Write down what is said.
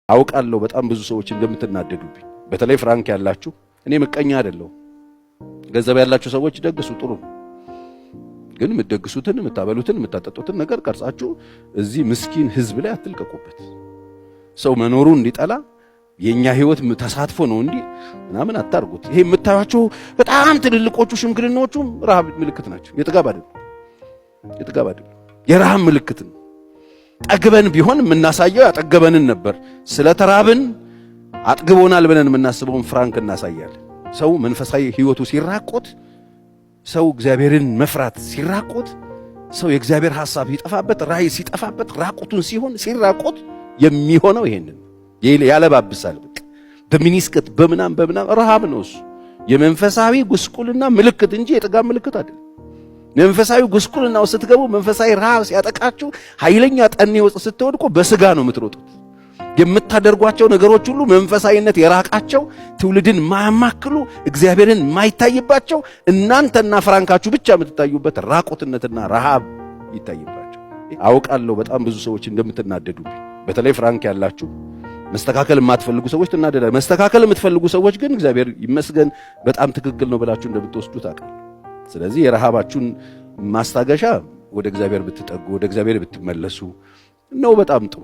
አውቃለሁ በጣም ብዙ ሰዎች እንደምትናደዱብኝ በተለይ ፍራንክ ያላችሁ እኔ ምቀኛ አይደለሁ ገንዘብ ያላችሁ ሰዎች ደግሱ ጥሩ ግን የምትደግሱትን የምታበሉትን የምታጠጡትን ነገር ቀርጻችሁ እዚህ ምስኪን ህዝብ ላይ አትልቀቁበት ሰው መኖሩ እንዲጠላ የኛ ህይወት ተሳትፎ ነው እንዴ ምናምን አታርጉት ይሄ የምታያችሁ በጣም ትልልቆቹ ሽምግልናዎቹ ረሃብ ምልክት ናቸው የጥጋብ አይደለም የረሃብ ምልክት ነው ጠግበን ቢሆን የምናሳየው ያጠገበንን ነበር ስለተራብን አጥግቦናል ብለን የምናስበውን ፍራንክ እናሳያለን ሰው መንፈሳዊ ህይወቱ ሲራቆት ሰው እግዚአብሔርን መፍራት ሲራቆት ሰው የእግዚአብሔር ሐሳብ ይጠፋበት ራእይ ሲጠፋበት ራቁቱን ሲሆን ሲራቆት የሚሆነው ይሄንን ያለባብሳል በቃ በሚኒስከት በመናም ረሃብ ነው እሱ የመንፈሳዊ ጉስቁልና ምልክት እንጂ የጥጋብ ምልክት አይደለም መንፈሳዊ ጉስቁልናው ስትገቡ መንፈሳዊ ረሃብ ሲያጠቃችሁ ኃይለኛ ጠኔ ውስጥ ስትወድቁ በስጋ ነው የምትሮጡት የምታደርጓቸው ነገሮች ሁሉ መንፈሳዊነት የራቃቸው ትውልድን ማያማክሉ እግዚአብሔርን ማይታይባቸው እናንተና ፍራንካችሁ ብቻ የምትታዩበት ራቁትነትና ረሃብ ይታይባቸው አውቃለሁ በጣም ብዙ ሰዎች እንደምትናደዱብኝ በተለይ ፍራንክ ያላችሁ መስተካከል የማትፈልጉ ሰዎች ትናደዳላችሁ መስተካከል የምትፈልጉ ሰዎች ግን እግዚአብሔር ይመስገን በጣም ትክክል ነው ብላችሁ እንደምትወስዱት አውቃለሁ ስለዚህ የረሃባችሁን ማስታገሻ ወደ እግዚአብሔር ብትጠጉ ወደ እግዚአብሔር ብትመለሱ ነው በጣም ጥሩ